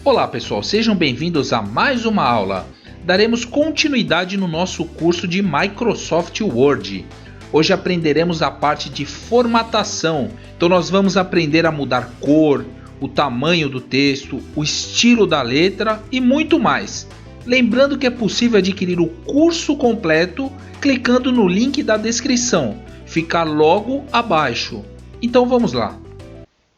Olá pessoal, sejam bem-vindos a mais uma aula. Daremos continuidade no nosso curso de Microsoft Word. Hoje aprenderemos a parte de formatação. Então nós vamos aprender a mudar cor, o tamanho do texto, o estilo da letra e muito mais. Lembrando que é possível adquirir o curso completo clicando no link da descrição. Fica logo abaixo. Então vamos lá.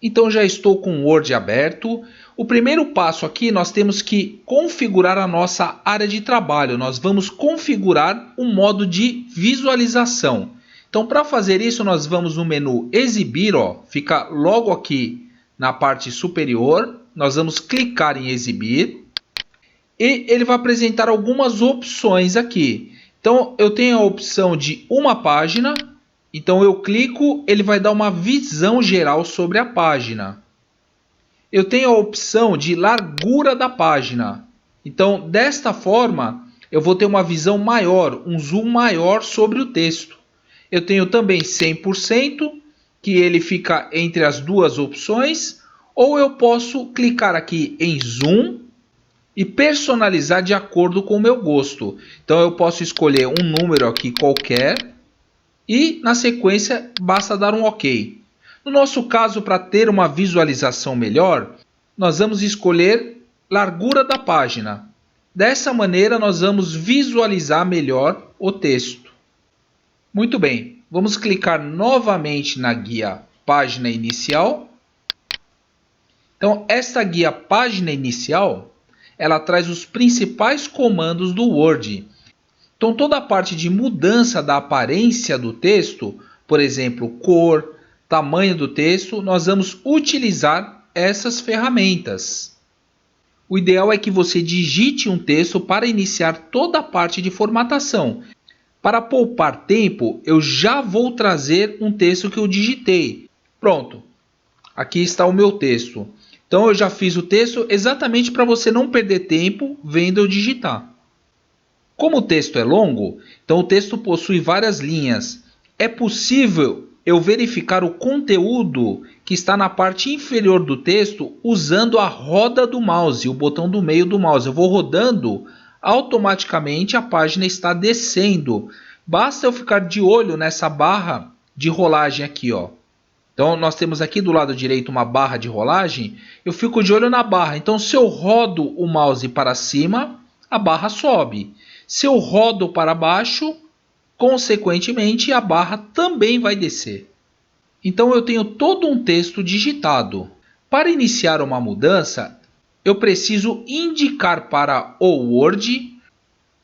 Então já estou com o Word aberto. O primeiro passo aqui nós temos que configurar a nossa área de trabalho. Nós vamos configurar o modo de visualização. Então para fazer isso nós vamos no menu Exibir, fica logo aqui na parte superior. Nós vamos clicar em Exibir e ele vai apresentar algumas opções aqui. Então eu tenho a opção de uma página. Então eu clico, ele vai dar uma visão geral sobre a página. Eu tenho a opção de largura da página. Então desta forma eu vou ter uma visão maior, um zoom maior sobre o texto. Eu tenho também 100%, que ele fica entre as duas opções. Ou eu posso clicar aqui em zoom e personalizar de acordo com o meu gosto. Então eu posso escolher um número aqui qualquer. E, na sequência, basta dar um OK. No nosso caso, para ter uma visualização melhor, nós vamos escolher largura da página. Dessa maneira, nós vamos visualizar melhor o texto. Muito bem, vamos clicar novamente na guia Página Inicial. Então, esta guia Página Inicial, ela traz os principais comandos do Word. Então toda a parte de mudança da aparência do texto, por exemplo, cor, tamanho do texto, nós vamos utilizar essas ferramentas. O ideal é que você digite um texto para iniciar toda a parte de formatação. Para poupar tempo, eu já vou trazer um texto que eu digitei. Pronto, aqui está o meu texto. Então eu já fiz o texto exatamente para você não perder tempo vendo eu digitar. Como o texto é longo, então o texto possui várias linhas. É possível eu verificar o conteúdo que está na parte inferior do texto usando a roda do mouse, o botão do meio do mouse. Eu vou rodando, automaticamente a página está descendo. Basta eu ficar de olho nessa barra de rolagem aqui, Então nós temos aqui do lado direito uma barra de rolagem. Eu fico de olho na barra. Então se eu rodo o mouse para cima, a barra sobe. Se eu rodo para baixo, consequentemente a barra também vai descer. Então eu tenho todo um texto digitado. Para iniciar uma mudança, eu preciso indicar para o Word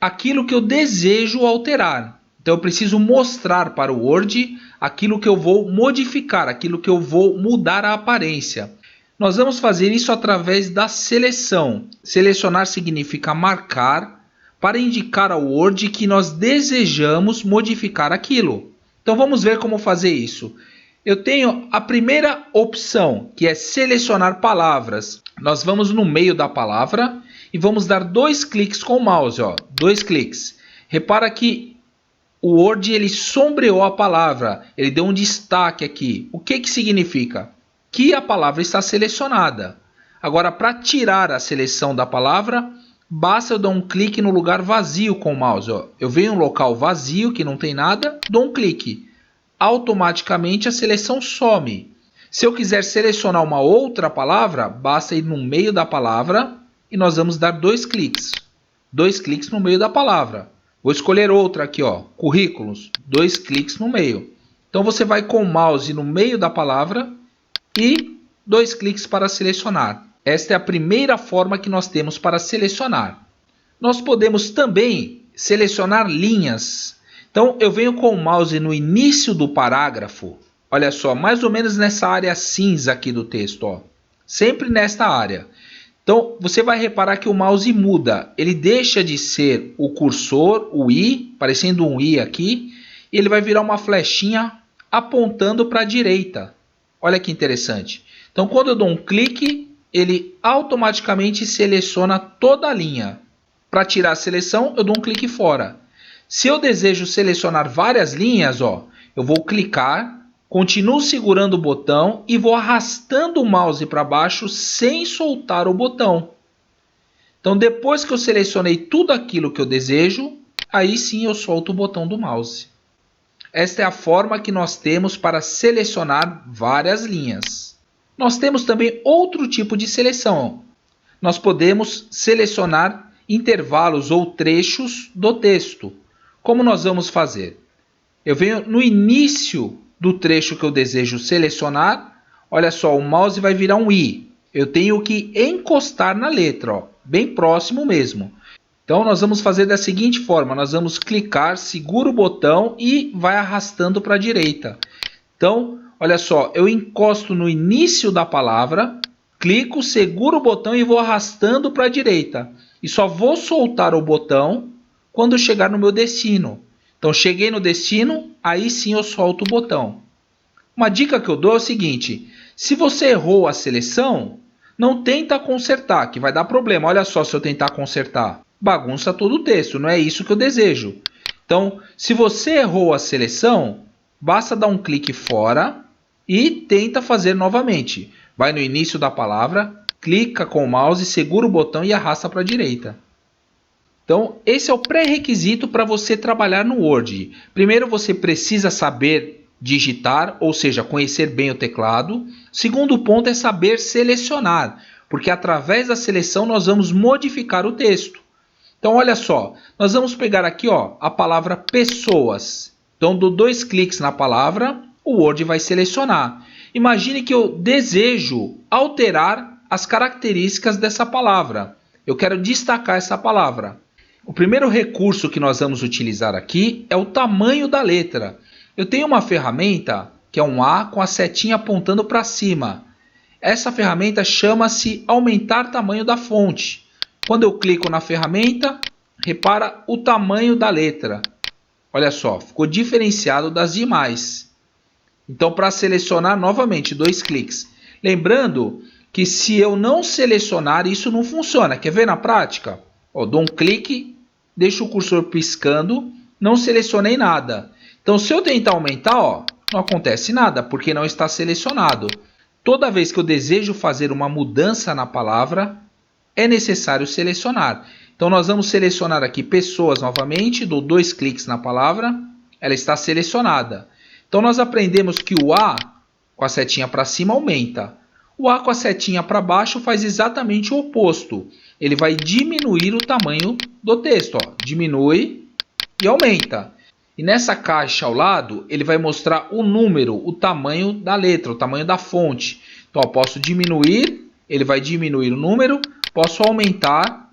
aquilo que eu desejo alterar. Então eu preciso mostrar para o Word aquilo que eu vou modificar, aquilo que eu vou mudar a aparência. Nós vamos fazer isso através da seleção. Selecionar significa marcar para indicar ao Word que nós desejamos modificar aquilo. Então vamos ver como fazer isso. Eu tenho a primeira opção, que é selecionar palavras. Nós vamos no meio da palavra e vamos dar 2 cliques com o mouse. 2 cliques. Repara que o Word ele sombreou a palavra, ele deu um destaque aqui. O que significa? Que a palavra está selecionada. Agora, para tirar a seleção da palavra, basta eu dar um clique no lugar vazio com o mouse. Eu venho em um local vazio que não tem nada, dou um clique. Automaticamente a seleção some. Se eu quiser selecionar uma outra palavra, basta ir no meio da palavra e nós vamos dar 2 cliques. 2 cliques no meio da palavra. Vou escolher outra aqui, currículos. 2 cliques no meio. Então você vai com o mouse no meio da palavra e 2 cliques para selecionar. Esta é a primeira forma que nós temos para selecionar. Nós podemos também selecionar linhas. Então eu venho com o mouse no início do parágrafo. Olha só, mais ou menos nessa área cinza aqui do texto. Sempre nesta área. Então você vai reparar que o mouse muda. Ele deixa de ser o cursor, o I, parecendo um I aqui. E ele vai virar uma flechinha apontando para a direita. Olha que interessante. Então quando eu dou um clique, ele automaticamente seleciona toda a linha. Para tirar a seleção, eu dou um clique fora. Se eu desejo selecionar várias linhas, eu vou clicar, continuo segurando o botão e vou arrastando o mouse para baixo sem soltar o botão. Então, depois que eu selecionei tudo aquilo que eu desejo, aí sim eu solto o botão do mouse. Esta é a forma que nós temos para selecionar várias linhas. Nós temos também outro tipo de seleção. Nós podemos selecionar intervalos ou trechos do texto. Como nós vamos fazer? Eu venho no início do trecho que eu desejo selecionar. Olha só, o mouse vai virar um I. Eu tenho que encostar na letra, ó, bem próximo mesmo. Então nós vamos fazer da seguinte forma, nós vamos clicar, segura o botão e vai arrastando para a direita. Então, olha só, eu encosto no início da palavra, clico, seguro o botão e vou arrastando para a direita. E só vou soltar o botão quando eu chegar no meu destino. Então, cheguei no destino, aí sim eu solto o botão. Uma dica que eu dou é o seguinte, se você errou a seleção, não tenta consertar, que vai dar problema. Olha só se eu tentar consertar. Bagunça todo o texto, não é isso que eu desejo. Então, se você errou a seleção, basta dar um clique fora e tenta fazer novamente. Vai no início da palavra, clica com o mouse, segura o botão e arrasta para a direita. Então, esse é o pré-requisito para você trabalhar no Word. Primeiro, você precisa saber digitar, ou seja, conhecer bem o teclado. Segundo ponto é saber selecionar, porque através da seleção nós vamos modificar o texto. Então, olha só, nós vamos pegar aqui ó, a palavra pessoas. Então, dou 2 cliques na palavra, o Word vai selecionar. Imagine que eu desejo alterar as características dessa palavra. Eu quero destacar essa palavra. O primeiro recurso que nós vamos utilizar aqui é o tamanho da letra. Eu tenho uma ferramenta que é um A com a setinha apontando para cima. Essa ferramenta chama-se aumentar tamanho da fonte. Quando eu clico na ferramenta, repara o tamanho da letra. Olha só, ficou diferenciado das demais. Então, para selecionar novamente, 2 cliques. Lembrando que se eu não selecionar, isso não funciona. Quer ver na prática? Ó, dou um clique, deixo o cursor piscando, não selecionei nada. Então, se eu tentar aumentar, ó, não acontece nada, porque não está selecionado. Toda vez que eu desejo fazer uma mudança na palavra, é necessário selecionar. Então, nós vamos selecionar aqui pessoas novamente, dou 2 cliques na palavra, ela está selecionada. Então, nós aprendemos que o A com a setinha para cima aumenta. O A com a setinha para baixo faz exatamente o oposto. Ele vai diminuir o tamanho do texto. Ó. Diminui e aumenta. E nessa caixa ao lado, ele vai mostrar o número, o tamanho da letra, o tamanho da fonte. Então, eu posso diminuir, ele vai diminuir o número. Posso aumentar,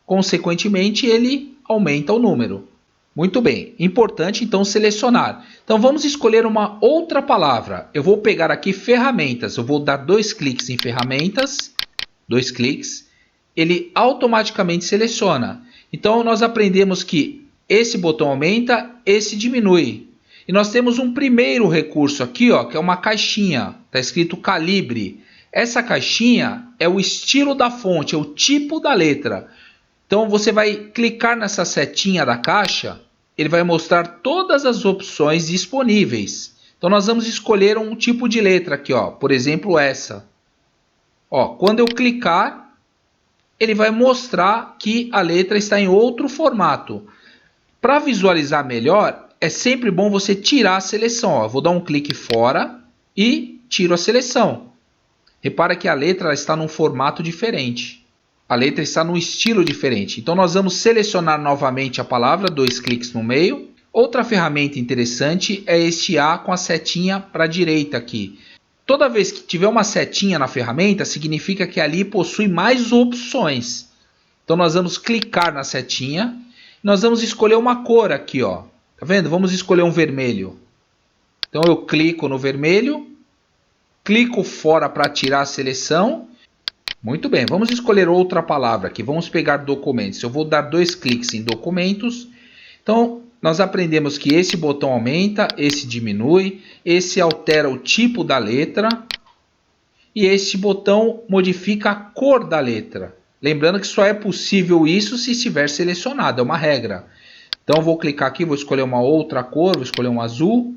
consequentemente, ele aumenta o número. Muito bem, importante então selecionar. Então vamos escolher uma outra palavra. Eu vou pegar aqui ferramentas, eu vou dar 2 cliques em ferramentas, 2 cliques, ele automaticamente seleciona. Então nós aprendemos que esse botão aumenta, esse diminui. E nós temos um primeiro recurso aqui, ó, que é uma caixinha, está escrito calibre. Essa caixinha é o estilo da fonte, é o tipo da letra. Então você vai clicar nessa setinha da caixa, ele vai mostrar todas as opções disponíveis. Então nós vamos escolher um tipo de letra aqui, ó, por exemplo essa. Ó, quando eu clicar, ele vai mostrar que a letra está em outro formato. Para visualizar melhor, é sempre bom você tirar a seleção. Ó. Vou dar um clique fora e tiro a seleção. Repara que a letra está num formato diferente. A letra está num estilo diferente. Então, nós vamos selecionar novamente a palavra, 2 cliques no meio. Outra ferramenta interessante é este A com a setinha para a direita aqui. Toda vez que tiver uma setinha na ferramenta, significa que ali possui mais opções. Então, nós vamos clicar na setinha. Nós vamos escolher uma cor aqui, ó. Tá vendo? Vamos escolher um vermelho. Então, eu clico no vermelho. Clico fora para tirar a seleção. Muito bem, vamos escolher outra palavra aqui. Vamos pegar documentos. Eu vou dar 2 cliques em documentos. Então, nós aprendemos que esse botão aumenta, esse diminui, esse altera o tipo da letra e este botão modifica a cor da letra. Lembrando que só é possível isso se estiver selecionado, é uma regra. Então, eu vou clicar aqui, vou escolher uma outra cor, vou escolher um azul.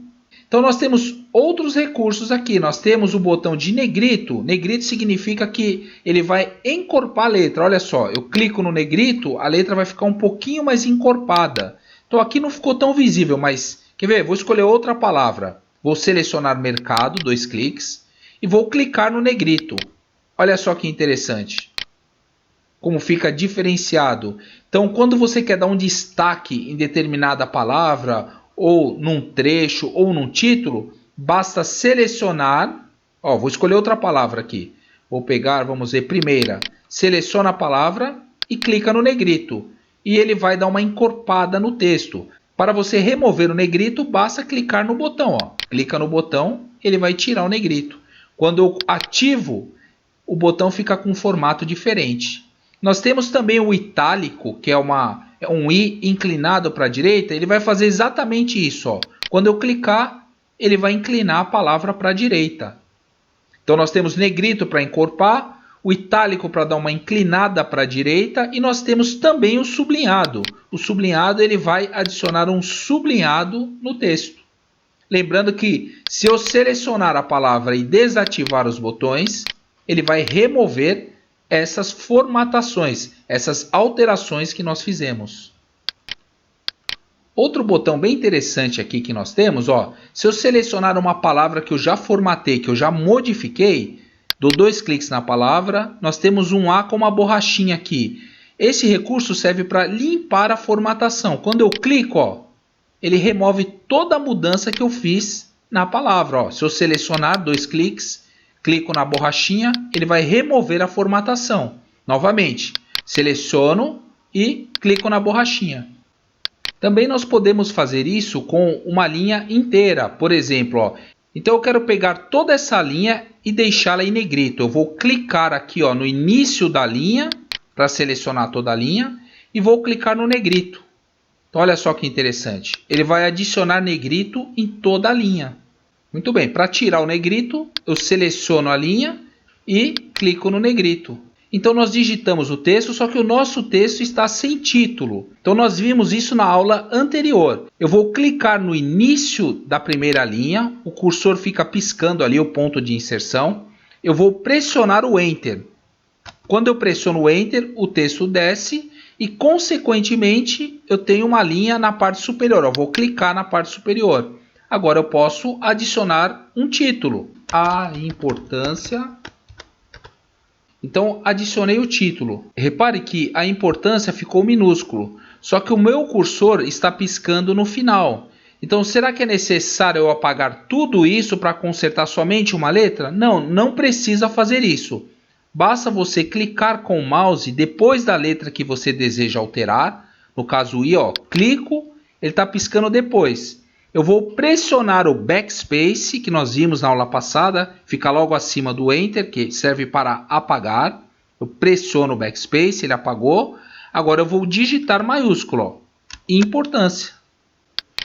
Então nós temos outros recursos aqui. Nós temos o botão de negrito. Negrito significa que ele vai encorpar a letra. Olha só, eu clico no negrito, a letra vai ficar um pouquinho mais encorpada. Então aqui não ficou tão visível, mas quer ver? Vou escolher outra palavra. Vou selecionar mercado, 2 cliques, e vou clicar no negrito. Olha só que interessante. Como fica diferenciado. Então quando você quer dar um destaque em determinada palavra, ou num trecho, ou num título, basta selecionar. Ó, vou escolher outra palavra aqui. Vou pegar, vamos ver, primeira. Seleciona a palavra e clica no negrito. E ele vai dar uma encorpada no texto. Para você remover o negrito, basta clicar no botão. Ó. Clica no botão, ele vai tirar o negrito. Quando eu ativo, o botão fica com um formato diferente. Nós temos também o itálico, que é um I inclinado para a direita. Ele vai fazer exatamente isso. Ó. Quando eu clicar, ele vai inclinar a palavra para a direita. Então nós temos negrito para encorpar, o itálico para dar uma inclinada para a direita, e nós temos também o sublinhado. O sublinhado ele vai adicionar um sublinhado no texto. Lembrando que se eu selecionar a palavra e desativar os botões, ele vai remover essas formatações, essas alterações que nós fizemos. Outro botão bem interessante aqui que nós temos, ó, se eu selecionar uma palavra que eu já formatei, que eu já modifiquei, dou 2 cliques na palavra, nós temos um A com uma borrachinha aqui. Esse recurso serve para limpar a formatação. Quando eu clico, ó, ele remove toda a mudança que eu fiz na palavra. Ó. Se eu selecionar 2 cliques, clico na borrachinha, ele vai remover a formatação. Novamente, seleciono e clico na borrachinha. Também nós podemos fazer isso com uma linha inteira. Por exemplo, ó, então eu quero pegar toda essa linha e deixá-la em negrito. Eu vou clicar aqui ó, no início da linha, para selecionar toda a linha, e vou clicar no negrito. Então olha só que interessante. Ele vai adicionar negrito em toda a linha. Muito bem, para tirar o negrito, eu seleciono a linha e clico no negrito. Então nós digitamos o texto, só que o nosso texto está sem título. Então nós vimos isso na aula anterior. Eu vou clicar no início da primeira linha, o cursor fica piscando ali o ponto de inserção. Eu vou pressionar o Enter. Quando eu pressiono o Enter, o texto desce e, consequentemente, eu tenho uma linha na parte superior. Eu vou clicar na parte superior. Agora eu posso adicionar um título. A importância. Então adicionei o título. Repare que a importância ficou minúsculo. Só que o meu cursor está piscando no final. Então será que é necessário eu apagar tudo isso para consertar somente uma letra? Não, não precisa fazer isso. Basta você clicar com o mouse depois da letra que você deseja alterar. No caso o I, ó, clico, ele está piscando depois. Eu vou pressionar o backspace, que nós vimos na aula passada, fica logo acima do Enter, que serve para apagar. Eu pressiono o backspace, ele apagou. Agora eu vou digitar maiúsculo, ó, importância.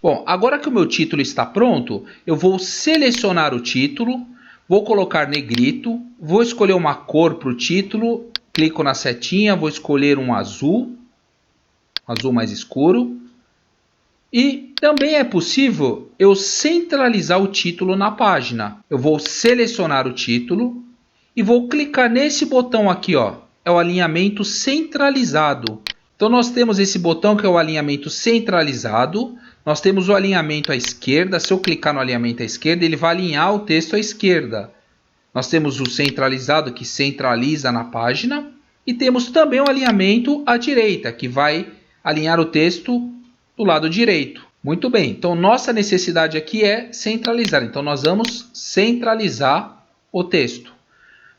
Bom, agora que o meu título está pronto, eu vou selecionar o título, vou colocar negrito, vou escolher uma cor para o título, clico na setinha, vou escolher um azul mais escuro. E também é possível eu centralizar o título na página. Eu vou selecionar o título e vou clicar nesse botão aqui, ó. É o alinhamento centralizado. Então nós temos esse botão que é o alinhamento centralizado. Nós temos o alinhamento à esquerda. Se eu clicar no alinhamento à esquerda, ele vai alinhar o texto à esquerda. Nós temos o centralizado que centraliza na página. E temos também o alinhamento à direita, que vai alinhar o texto do lado direito. Muito bem, então nossa necessidade aqui é centralizar. Então nós vamos centralizar o texto.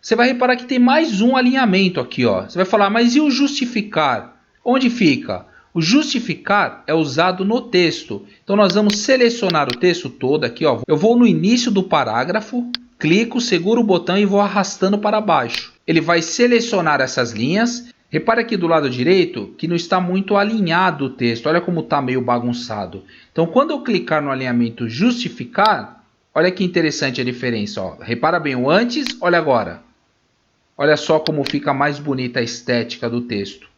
Você vai reparar que tem mais um alinhamento aqui, ó. Você vai falar, mas e o justificar? Onde fica? O justificar é usado no texto. Então nós vamos selecionar o texto todo aqui, ó. Eu vou no início do parágrafo, clico, seguro o botão e vou arrastando para baixo. Ele vai selecionar essas linhas. Repare aqui do lado direito que não está muito alinhado o texto. Olha como está meio bagunçado. Então, quando eu clicar no alinhamento justificar, olha que interessante a diferença. Ó. Repara bem o antes, olha agora. Olha só como fica mais bonita a estética do texto.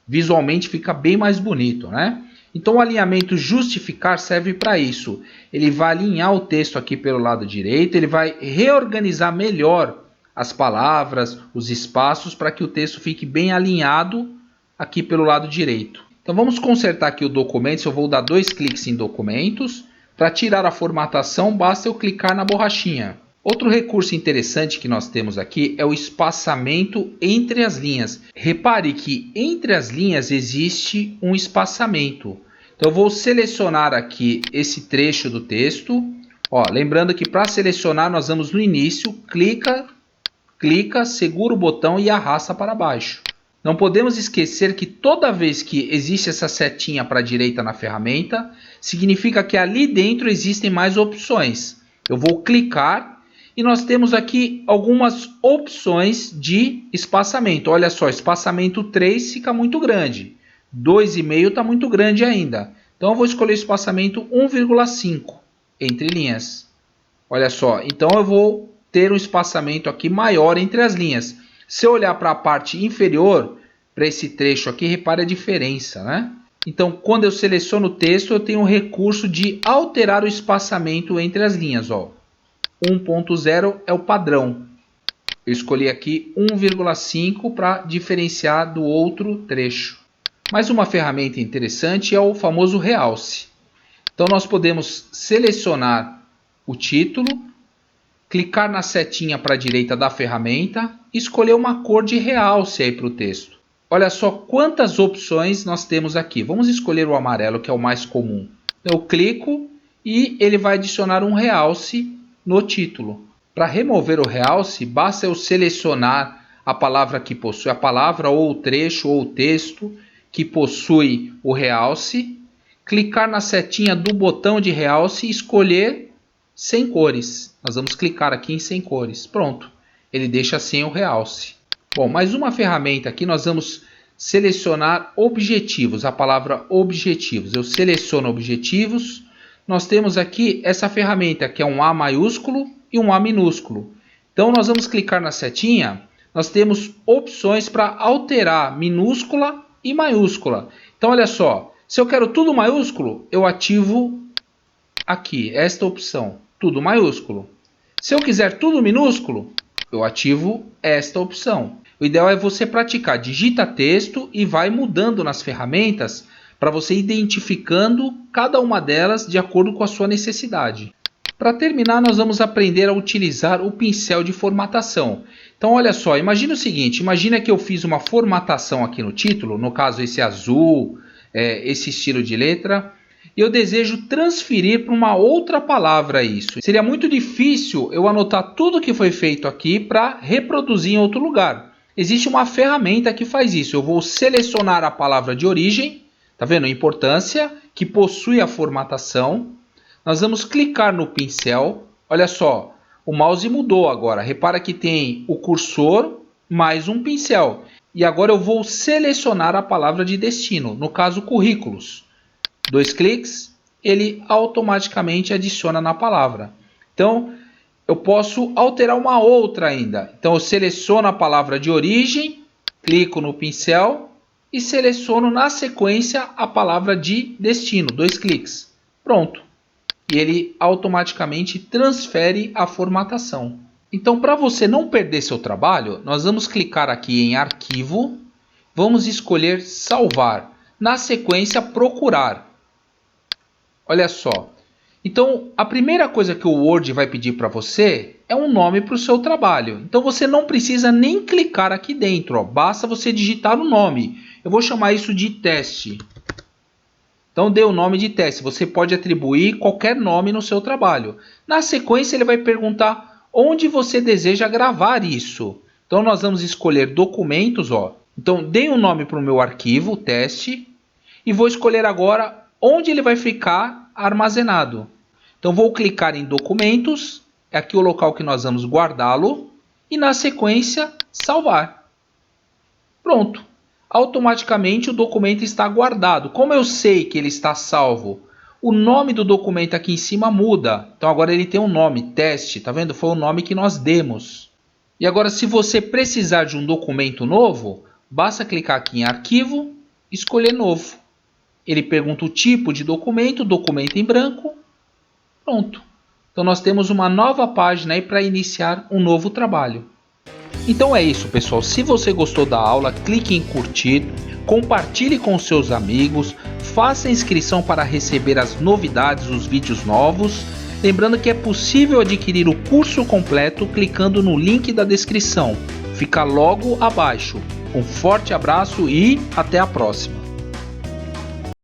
Visualmente fica bem mais bonito, né? Então o alinhamento justificar serve para isso. Ele vai alinhar o texto aqui pelo lado direito, ele vai reorganizar melhor as palavras, os espaços, para que o texto fique bem alinhado aqui pelo lado direito. Então vamos consertar aqui o documento. Eu vou dar 2 cliques em documentos. Para tirar a formatação, basta eu clicar na borrachinha. Outro recurso interessante que nós temos aqui é o espaçamento entre as linhas. Repare que entre as linhas existe um espaçamento. Então eu vou selecionar aqui esse trecho do texto. Lembrando que para selecionar nós vamos no início, clica, segura o botão e arrasta para baixo. Não podemos esquecer que toda vez que existe essa setinha para a direita na ferramenta, significa que ali dentro existem mais opções. Eu vou clicar e nós temos aqui algumas opções de espaçamento. Olha só, espaçamento 3 fica muito grande. 2,5 está muito grande ainda. Então eu vou escolher o espaçamento 1,5 entre linhas. Olha só, então eu vou ter um espaçamento aqui maior entre as linhas. Se eu olhar para a parte inferior, para esse trecho aqui, repare a diferença, né? Então, quando eu seleciono o texto, eu tenho o recurso de alterar o espaçamento entre as linhas. 1.0 é o padrão. Eu escolhi aqui 1,5 para diferenciar do outro trecho. Mais uma ferramenta interessante é o famoso realce. Então, nós podemos selecionar o título, clicar na setinha para a direita da ferramenta e escolher uma cor de realce aí para o texto. Olha só quantas opções nós temos aqui. Vamos escolher o amarelo, que é o mais comum. Eu clico e ele vai adicionar um realce no título. Para remover o realce, basta eu selecionar a palavra que possui a palavra, ou o trecho, ou o texto que possui o realce, clicar na setinha do botão de realce e escolher sem cores. Nós vamos clicar aqui em sem cores. Pronto, ele deixa sem o realce. Bom, mais uma ferramenta aqui, nós vamos selecionar objetivos, a palavra objetivos. Eu seleciono objetivos. Nós temos aqui essa ferramenta que é um A maiúsculo e um A minúsculo. Então nós vamos clicar na setinha, nós temos opções para alterar minúscula e maiúscula. Então olha só, se eu quero tudo maiúsculo, eu ativo aqui esta opção, tudo maiúsculo. Se eu quiser tudo minúsculo, eu ativo esta opção. O ideal é você praticar, digita texto e vai mudando nas ferramentas para você identificando cada uma delas de acordo com a sua necessidade. Para terminar, nós vamos aprender a utilizar o pincel de formatação. Então olha só, imagina o seguinte, imagina que eu fiz uma formatação aqui no título, no caso esse azul, esse estilo de letra, e eu desejo transferir para uma outra palavra isso. Seria muito difícil eu anotar tudo que foi feito aqui para reproduzir em outro lugar. Existe uma ferramenta que faz isso. Eu vou selecionar a palavra de origem, tá vendo? Importância, que possui a formatação. Nós vamos clicar no pincel. Olha só, o mouse mudou agora. Repara que tem o cursor mais um pincel. E agora eu vou selecionar a palavra de destino, no caso currículos. 2 cliques, ele automaticamente adiciona na palavra. Então, eu posso alterar uma outra ainda. Então, eu seleciono a palavra de origem, clico no pincel e seleciono na sequência a palavra de destino. 2 cliques. Pronto. E ele automaticamente transfere a formatação. Então, para você não perder seu trabalho, nós vamos clicar aqui em Arquivo, vamos escolher Salvar. Na sequência, Procurar. Olha só. Então, a primeira coisa que o Word vai pedir para você é um nome para o seu trabalho. Então, você não precisa nem clicar aqui dentro. Basta você digitar o nome. Eu vou chamar isso de teste. Então, dê o nome de teste. Você pode atribuir qualquer nome no seu trabalho. Na sequência, ele vai perguntar onde você deseja gravar isso. Então, nós vamos escolher documentos. Então, dê um nome para o meu arquivo, teste. E vou escolher agora onde ele vai ficar armazenado. Então vou clicar em documentos, é aqui o local que nós vamos guardá-lo e na sequência salvar. Pronto, automaticamente o documento está guardado. Como eu sei que ele está salvo? O nome do documento aqui em cima muda. Então agora ele tem um nome, teste, tá vendo? Foi o nome que nós demos. E agora se você precisar de um documento novo, basta clicar aqui em arquivo, escolher novo. Ele pergunta o tipo de documento, documento em branco, pronto. Então nós temos uma nova página aí para iniciar um novo trabalho. Então é isso, pessoal. Se você gostou da aula, clique em curtir, compartilhe com seus amigos, faça a inscrição para receber as novidades, os vídeos novos. Lembrando que é possível adquirir o curso completo clicando no link da descrição. Fica logo abaixo. Um forte abraço e até a próxima!